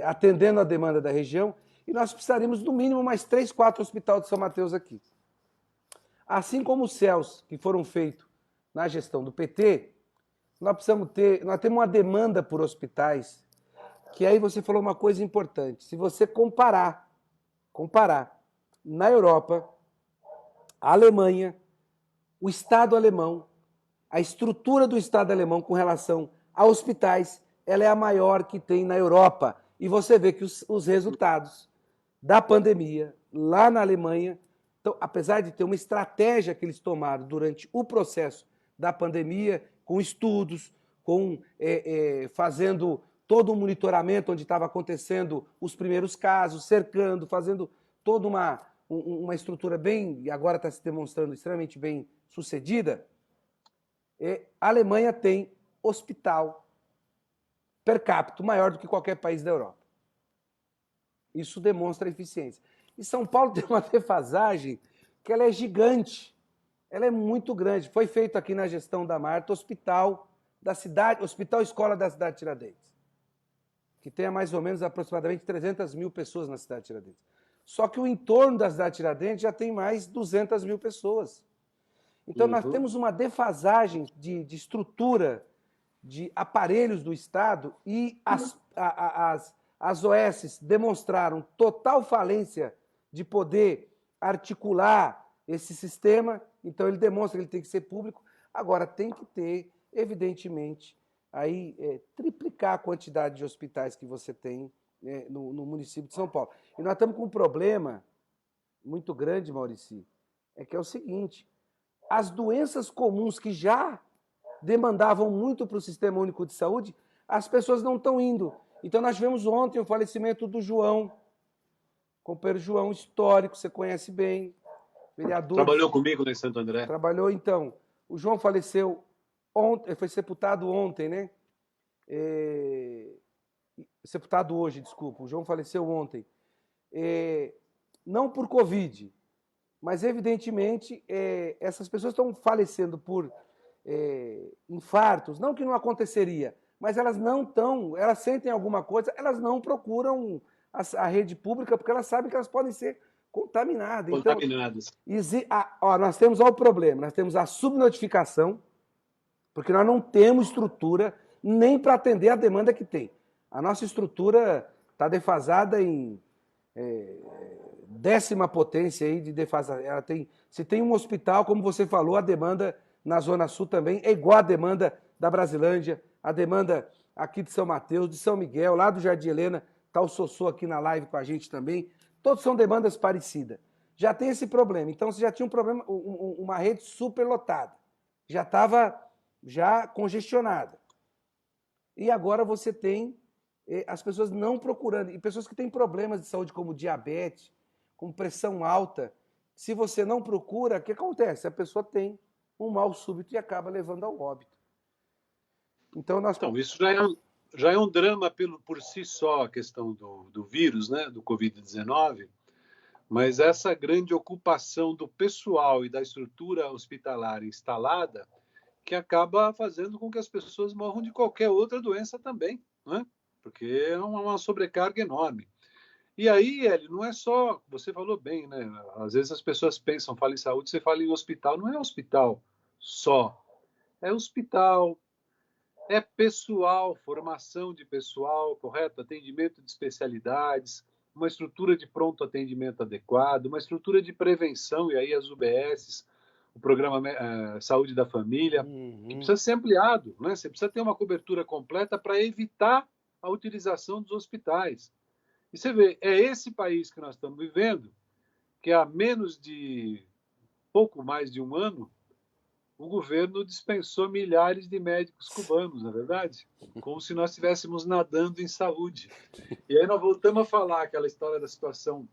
atendendo a demanda da região, e nós precisaríamos, no mínimo, mais 3, 4 hospitais de São Mateus aqui. Assim como os CELS, que foram feitos na gestão do PT, nós temos uma demanda por hospitais, que aí você falou uma coisa importante. Se você comparar na Europa, a Alemanha, o Estado alemão, a estrutura do Estado alemão com relação a hospitais, ela é a maior que tem na Europa. E você vê que os resultados da pandemia lá na Alemanha, então, apesar de ter uma estratégia que eles tomaram durante o processo da pandemia, com estudos, fazendo todo um monitoramento onde estava acontecendo os primeiros casos, cercando, fazendo toda uma estrutura bem, e agora está se demonstrando extremamente bem sucedida, a Alemanha tem hospital per capita maior do que qualquer país da Europa. Isso demonstra a eficiência. E São Paulo tem uma defasagem que ela é gigante, ela é muito grande. Foi feito aqui na gestão da Marta, hospital escola da cidade de Tiradentes. que tenha mais ou menos aproximadamente 300 mil pessoas na cidade de Tiradentes. Só que o entorno da cidade de Tiradentes já tem mais 200 mil pessoas. Então nós temos uma defasagem de estrutura, de aparelhos do Estado, e as OS demonstraram total falência de poder articular esse sistema, então ele demonstra que ele tem que ser público. Agora, tem que ter, evidentemente, aí, triplicar a quantidade de hospitais que você tem, né, no município de São Paulo. E nós estamos com um problema muito grande, Maurici, que é o seguinte: as doenças comuns que já demandavam muito para o Sistema Único de Saúde, as pessoas não estão indo. Então, nós tivemos ontem o falecimento do João, companheiro João, histórico, você conhece bem, vereador. Trabalhou comigo em Santo André. Trabalhou, então. O João faleceu ontem, foi sepultado ontem, né? Sepultado hoje, desculpa. O João faleceu ontem. Não por Covid, mas, evidentemente, essas pessoas estão falecendo por infartos, não que não aconteceria, mas elas não estão, elas sentem alguma coisa, elas não procuram a rede pública, porque elas sabem que elas podem ser contaminadas. Contaminadas. Então, nós temos o problema, nós temos a subnotificação, porque nós não temos estrutura nem para atender a demanda que tem. A nossa estrutura está defasada em 10ª potência aí de defasagem. Se tem um hospital, como você falou, a demanda na Zona Sul também é igual à demanda da Brasilândia, a demanda aqui de São Mateus, de São Miguel, lá do Jardim Helena, está o Sossô aqui na live com a gente também. Todos são demandas parecidas. Já tem esse problema. Então, você já tinha um problema, uma rede superlotada. Já estava congestionada. E agora você tem as pessoas não procurando. E pessoas que têm problemas de saúde, como diabetes, como pressão alta. Se você não procura, o que acontece? A pessoa tem um mal súbito e acaba levando ao óbito. Então, isso já é um drama por si só, a questão do vírus, né, do Covid-19, mas essa grande ocupação do pessoal e da estrutura hospitalar instalada que acaba fazendo com que as pessoas morram de qualquer outra doença também, né? Porque é uma sobrecarga enorme. E aí, Hélio, não é só, você falou bem, né? Às vezes as pessoas pensam, falam em saúde, você fala em hospital, não é hospital só, é hospital, é pessoal, formação de pessoal, correto? Atendimento de especialidades, uma estrutura de pronto atendimento adequado, uma estrutura de prevenção, e aí as UBSs, o Programa Saúde da Família, que precisa ser ampliado, né? Você precisa ter uma cobertura completa para evitar a utilização dos hospitais. E você vê, é esse país que nós estamos vivendo, que há pouco mais de um ano, o governo dispensou milhares de médicos cubanos, na verdade, como se nós estivéssemos nadando em saúde. E aí nós voltamos a falar aquela história da situação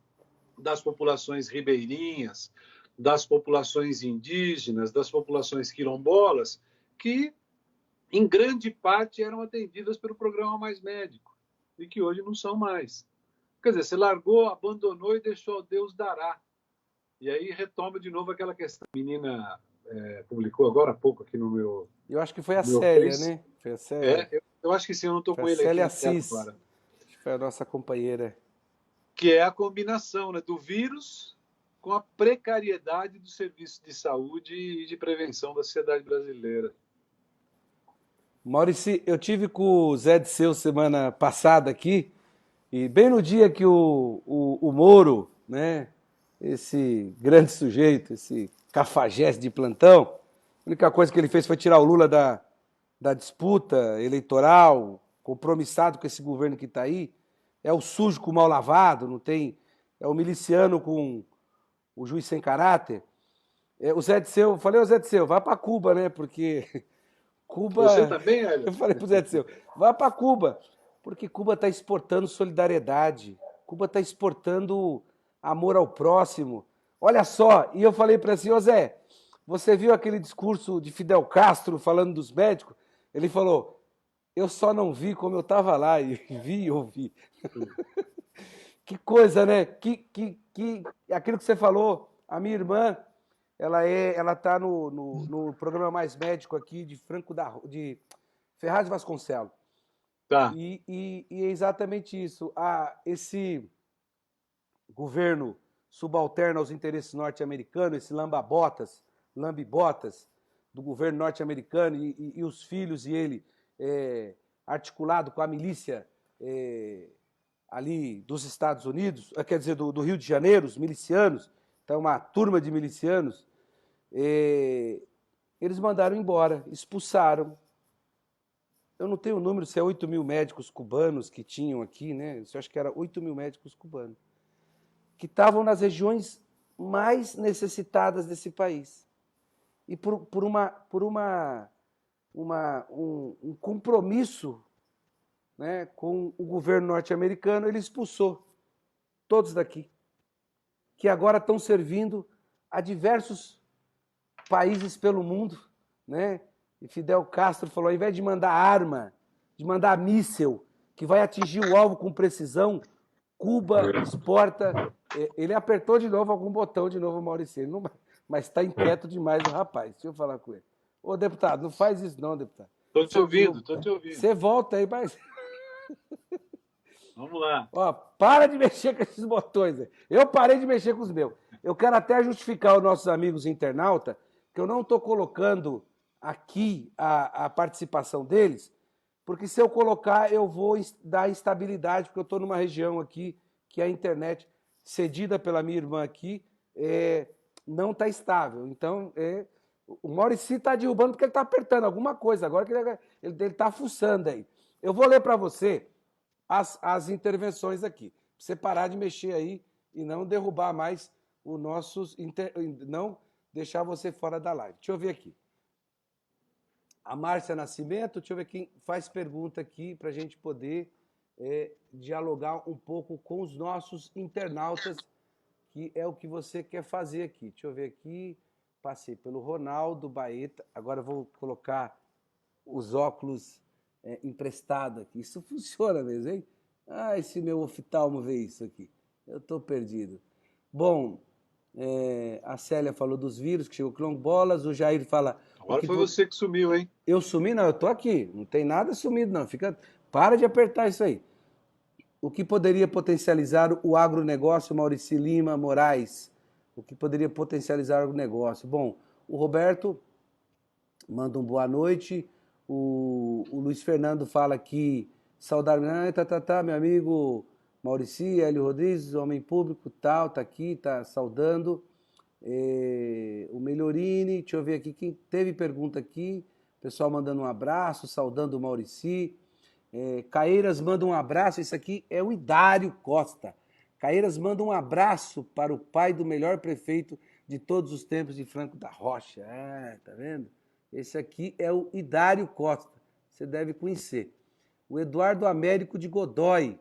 das populações ribeirinhas, das populações indígenas, das populações quilombolas, que em grande parte eram atendidas pelo Programa Mais Médico e que hoje não são mais. Quer dizer, você largou, abandonou e deixou Deus dará. E aí retoma de novo aquela questão. A menina publicou agora há pouco aqui no meu... Eu acho que foi a Célia, né? Foi a Célia. Eu acho que sim, eu não estou com ele Célia aqui. Assis, agora. Acho que foi a nossa companheira. Que é a combinação, né, do vírus com a precariedade do serviço de saúde e de prevenção da sociedade brasileira. Maurício, eu tive com o Zé Disseu semana passada aqui, e bem no dia que o Moro, né, esse grande sujeito, esse cafajeste de plantão, a única coisa que ele fez foi tirar o Lula da disputa eleitoral, compromissado com esse governo que está aí, é o sujo com o mal lavado, não tem, é o miliciano com o juiz sem caráter. O Zé Disseu, falei ao Zé Disseu, vá para Cuba, né, porque Cuba... Você também, Hélio? Eu falei pro Zé Disseu, vá para Cuba, porque Cuba está exportando solidariedade, Cuba está exportando amor ao próximo. Olha só, e eu falei para ele assim, ô Zé, você viu aquele discurso de Fidel Castro falando dos médicos? Ele falou, eu só não vi como eu estava lá, e vi e ouvi. Que coisa, né? Aquilo que você falou, a minha irmã, ela está no programa Mais Médico aqui de Ferraz de Vasconcelos. Tá. E é exatamente isso. Esse governo subalterno aos interesses norte-americanos, esse lambibotas do governo norte-americano e os filhos e ele articulado com a milícia ali dos Estados Unidos, quer dizer, do Rio de Janeiro, os milicianos, então uma turma de milicianos, eles mandaram embora, expulsaram. Eu não tenho o número se é 8 mil médicos cubanos que tinham aqui, né? Eu acho que era 8 mil médicos cubanos, que estavam nas regiões mais necessitadas desse país. E por um compromisso, né, com o governo norte-americano, ele expulsou todos daqui, que agora estão servindo a diversos países pelo mundo, né? E Fidel Castro falou, ao invés de mandar arma, de mandar míssil, que vai atingir o alvo com precisão, Cuba exporta. Ele apertou de novo algum botão de novo, Maurício, mas está inquieto demais o rapaz. Deixa eu falar com ele. Ô, deputado, não faz isso não, deputado. Estou te ouvindo, estou te ouvindo. Você volta aí, mas... Vamos lá. Ó, para de mexer com esses botões. Eu parei de mexer com os meus. Eu quero até justificar aos nossos amigos internautas que eu não estou colocando aqui a participação deles, porque se eu colocar eu vou dar instabilidade, porque eu estou numa região aqui que a internet, cedida pela minha irmã aqui, não está estável. Então, o Maurício está derrubando porque ele está apertando alguma coisa, agora que ele está fuçando aí. Eu vou ler para você as intervenções aqui, para você parar de mexer aí e não derrubar mais os nossos... não deixar você fora da live. Deixa eu ver aqui. A Márcia Nascimento, deixa eu ver quem faz pergunta aqui para a gente poder dialogar um pouco com os nossos internautas, que é o que você quer fazer aqui. Deixa eu ver aqui, passei pelo Ronaldo Baeta, agora eu vou colocar os óculos emprestados aqui. Isso funciona mesmo, hein? Ah, esse meu oftalmo vê isso aqui. Eu estou perdido. Bom, a Célia falou dos vírus, que chegou quilombolas, o Jair fala... Agora foi você que sumiu, hein? Eu sumi? Não, eu tô aqui. Não tem nada sumido, não. Para de apertar isso aí. O que poderia potencializar o agronegócio, Maurício Lima Moraes? O que poderia potencializar o agronegócio? Bom, o Roberto manda um boa noite. O Luiz Fernando fala aqui, saudar, meu amigo Maurício, Hélio Rodrigues, homem público, tal, tá aqui, tá saudando. O Melhorini, deixa eu ver aqui, quem teve pergunta aqui, pessoal mandando um abraço, saudando o Maurici. Caeiras manda um abraço, isso aqui é o Idário Costa. Caeiras manda um abraço para o pai do melhor prefeito de todos os tempos de Franco da Rocha. Tá vendo? Esse aqui é o Idário Costa, você deve conhecer. O Eduardo Américo de Godoy,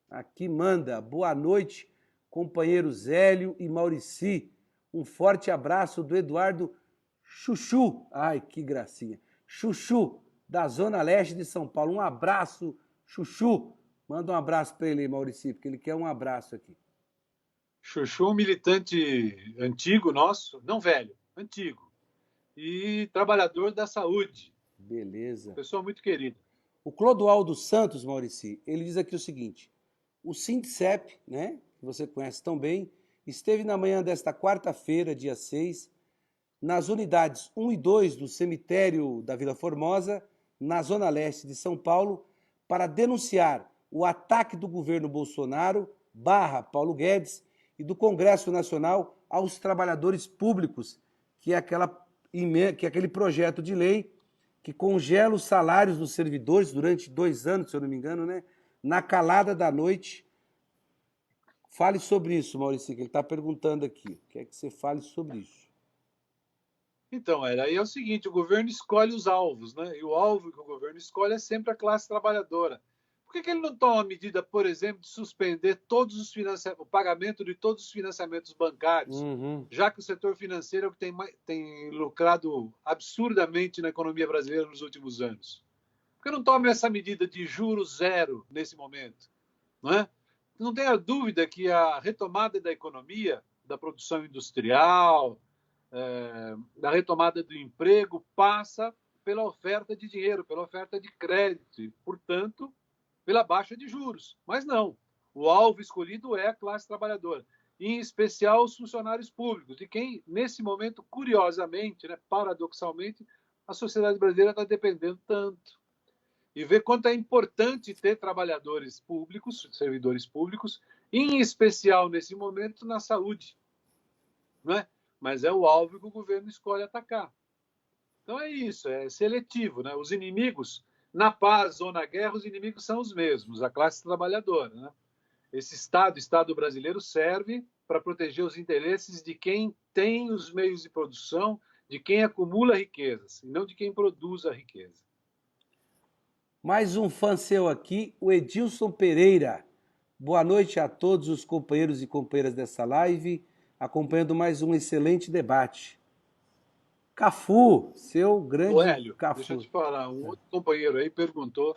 aqui manda, boa noite, companheiros Hélio e Maurici. Um forte abraço do Eduardo Chuchu. Ai, que gracinha. Chuchu, da Zona Leste de São Paulo. Um abraço, Chuchu. Manda um abraço para ele aí, Maurício, porque ele quer um abraço aqui. Chuchu, um militante antigo nosso, não velho, antigo. E trabalhador da saúde. Beleza. Pessoa muito querida. O Clodoaldo Santos, Maurício, ele diz aqui o seguinte. O Sindicep, né, que você conhece tão bem, esteve na manhã desta quarta-feira, dia 6, nas unidades 1 e 2 do cemitério da Vila Formosa, na Zona Leste de São Paulo, para denunciar o ataque do governo Bolsonaro, Paulo Guedes, e do Congresso Nacional aos trabalhadores públicos, que é aquele projeto de lei que congela os salários dos servidores durante 2 anos, se eu não me engano, né, na calada da noite. Fale sobre isso, Maurício, que ele está perguntando aqui. Quer que você fale sobre isso? Então, aí é o seguinte, o governo escolhe os alvos, né? E o alvo que o governo escolhe é sempre a classe trabalhadora. Por que ele não toma a medida, por exemplo, de suspender todos os o pagamento de todos os financiamentos bancários, já que o setor financeiro é o que tem lucrado absurdamente na economia brasileira nos últimos anos? Por que não toma essa medida de juros zero nesse momento? Não é? Não tenha dúvida que a retomada da economia, da produção industrial, da retomada do emprego, passa pela oferta de dinheiro, pela oferta de crédito, e, portanto, pela baixa de juros. Mas não, o alvo escolhido é a classe trabalhadora, em especial os funcionários públicos, de quem, nesse momento, curiosamente, né, paradoxalmente, a sociedade brasileira está dependendo tanto. E ver quanto é importante ter trabalhadores públicos, servidores públicos, em especial nesse momento na saúde. Não é? Mas é o alvo que o governo escolhe atacar. Então é isso, é seletivo. Né? Os inimigos, na paz ou na guerra, os inimigos são os mesmos, a classe trabalhadora. Né? Esse Estado brasileiro, serve para proteger os interesses de quem tem os meios de produção, de quem acumula riquezas, e não de quem produz a riqueza. Mais um fã seu aqui, o Edilson Pereira. Boa noite a todos os companheiros e companheiras dessa live, acompanhando mais um excelente debate. Cafu, seu Ô, grande Hélio, deixa eu Cafu. te falar, um outro companheiro aí perguntou,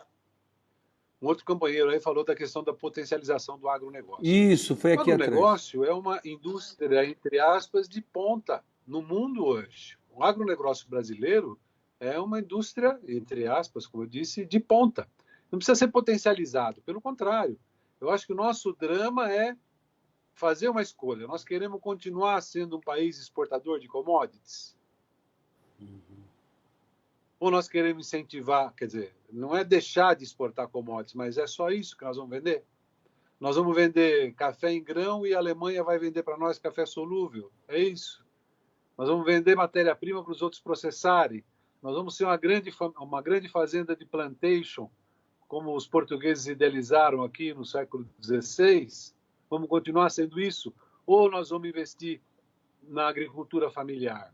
um outro companheiro aí falou da questão da potencialização do agronegócio. Isso, foi O aqui atrás. agronegócio é uma indústria, entre aspas, de ponta no mundo hoje. O agronegócio brasileiro é uma indústria, entre aspas, como eu disse, de ponta. Não precisa ser potencializado, pelo contrário. Eu acho que o nosso drama é fazer uma escolha. Nós queremos continuar sendo um país exportador de commodities? Ou nós queremos incentivar, quer dizer, não é deixar de exportar commodities, mas é só isso que nós vamos vender? Nós vamos vender café em grão e a Alemanha vai vender para nós café solúvel? É isso? Nós vamos vender matéria-prima para os outros processarem? Nós vamos ser uma grande fazenda de plantation, como os portugueses idealizaram aqui no século XVI? Vamos continuar sendo isso? Ou nós vamos investir na agricultura familiar?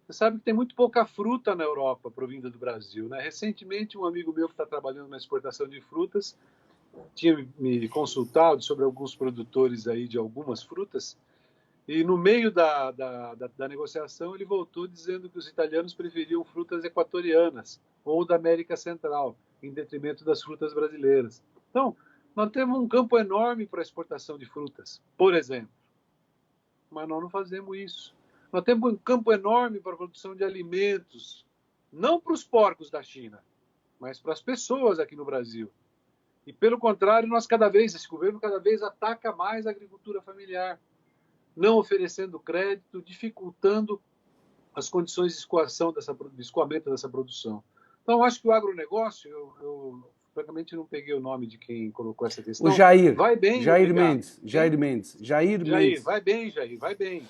Você sabe que tem muito pouca fruta na Europa provinda do Brasil. Né? Recentemente, um amigo meu que está trabalhando na exportação de frutas tinha me consultado sobre alguns produtores aí de algumas frutas, e no meio da negociação ele voltou dizendo que os italianos preferiam frutas equatorianas ou da América Central, em detrimento das frutas brasileiras. Então, nós temos um campo enorme para a exportação de frutas, por exemplo, mas nós não fazemos isso. Nós temos um campo enorme para a produção de alimentos, não para os porcos da China, mas para as pessoas aqui no Brasil. E, pelo contrário, esse governo cada vez ataca mais a agricultura familiar, não oferecendo crédito, dificultando as condições de escoamento dessa produção. Então, acho que o agronegócio, eu francamente não peguei o nome de quem colocou essa questão. O Jair. Vai bem, Jair obrigado. Mendes. Jair Mendes. Jair Mendes. Vai bem, Jair, vai bem.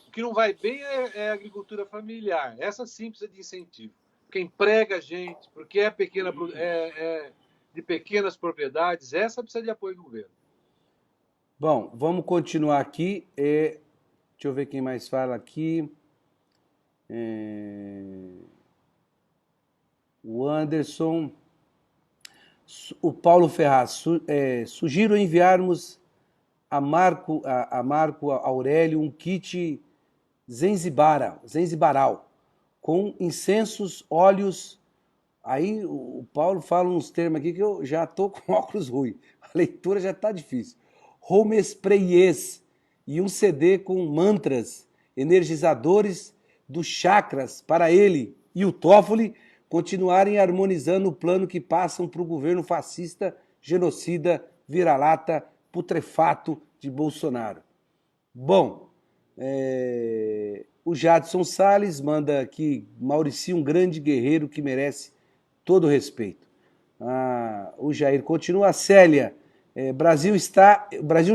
O que não vai bem é a agricultura familiar. Essa sim precisa de incentivo. Porque emprega gente, porque de pequenas propriedades, essa precisa de apoio do governo. Bom, vamos continuar aqui. Deixa eu ver quem mais fala aqui. O Anderson. O Paulo Ferraz. Sugiro enviarmos a Marco Aurélio um kit Zenzibaral, com incensos, óleos. Aí o Paulo fala uns termos aqui que eu já estou com óculos ruins. A leitura já está difícil. Homesprayes e um CD com mantras energizadores dos chakras para ele e o Toffoli continuarem harmonizando o plano que passam para o governo fascista, genocida, vira-lata, putrefato de Bolsonaro. Bom, o Jadson Salles manda aqui, Maurici, um grande guerreiro que merece todo o respeito. O Jair continua. A Célia, Brasil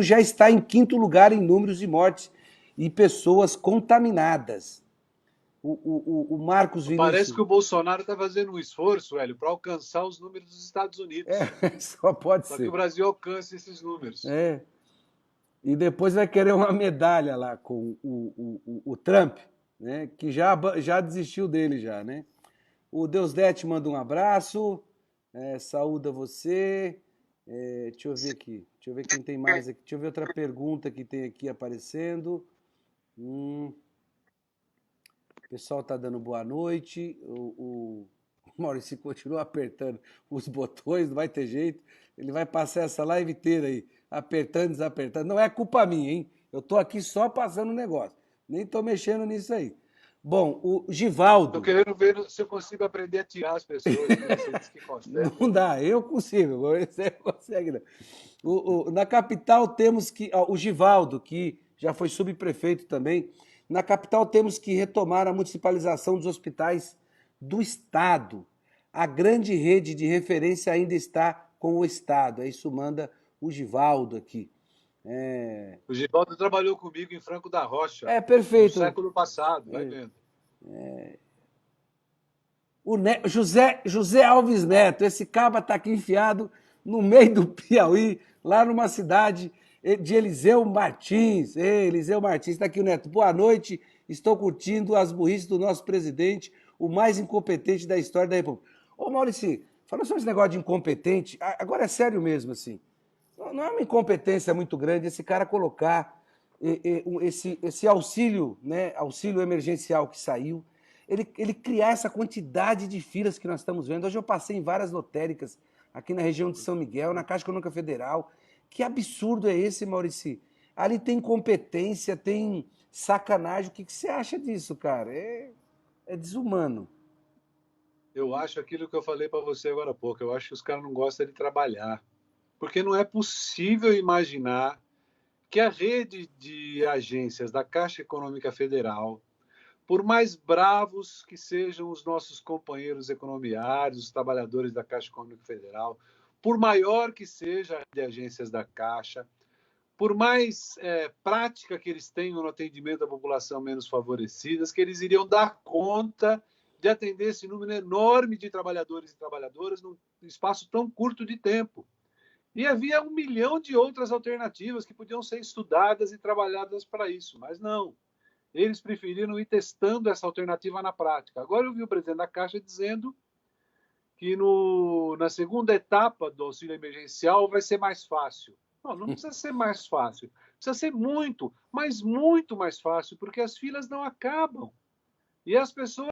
já está em 5º lugar em números de mortes e pessoas contaminadas. O Marcos Vinícius... Parece que o Bolsonaro está fazendo um esforço, Hélio, para alcançar os números dos Estados Unidos. Só pode ser. Para que o Brasil alcance esses números. E depois vai querer uma medalha lá com o Trump, né, que já desistiu dele já, né? O Deusdete manda um abraço, saúda você. Deixa eu ver aqui, deixa eu ver quem tem mais aqui. Deixa eu ver outra pergunta que tem aqui aparecendo. O pessoal está dando boa noite. O Maurício continua apertando os botões, não vai ter jeito. Ele vai passar essa live inteira aí, apertando, desapertando. Não é culpa minha, hein? Eu estou aqui só passando o negócio. Nem estou mexendo nisso aí. Bom, o Estou Givaldo, querendo ver se eu consigo aprender a tirar as pessoas, que você disse que consegue. não dá, eu consigo, você não consegue não. Na capital temos que, ó, o Givaldo, que já foi subprefeito também, na capital temos que retomar a municipalização dos hospitais do Estado. A grande rede de referência ainda está com o Estado. Isso manda o Givaldo aqui. É, O Givaldo trabalhou comigo em Franco da Rocha, no perfeito. século passado, vai vendo. José Alves Neto, esse caba está aqui enfiado no meio do Piauí, lá numa cidade de Eliseu Martins. Ei, Eliseu Martins, está aqui o Neto. Boa noite, estou curtindo as burrices do nosso presidente, o mais incompetente da história da República. Ô Maurício, falando sobre esse negócio de incompetente, agora é sério mesmo, assim. Não é uma incompetência muito grande esse cara colocar esse auxílio, né, auxílio emergencial que saiu, ele criar essa quantidade de filas que nós estamos vendo. Hoje eu passei em várias lotéricas aqui na região de São Miguel, na Caixa Econômica Federal. Que absurdo é esse, Maurício? Ali tem competência, tem sacanagem. O que você acha disso, cara? É desumano. Eu acho aquilo que eu falei para você agora há pouco. Eu acho que os caras não gostam de trabalhar. Porque não é possível imaginar que a rede de agências da Caixa Econômica Federal, por mais bravos que sejam os nossos companheiros economiários, os trabalhadores da Caixa Econômica Federal, por maior que seja a rede de agências da Caixa, por mais prática que eles tenham no atendimento à população menos favorecida, que eles iriam dar conta de atender esse número enorme de trabalhadores e trabalhadoras num espaço tão curto de tempo. E havia 1 milhão de outras alternativas que podiam ser estudadas e trabalhadas para isso, mas não. Eles preferiram ir testando essa alternativa na prática. Agora eu vi o presidente da Caixa dizendo que na segunda etapa do auxílio emergencial vai ser mais fácil. Não precisa ser mais fácil. Precisa ser muito, mas muito mais fácil, porque as filas não acabam. E as pessoas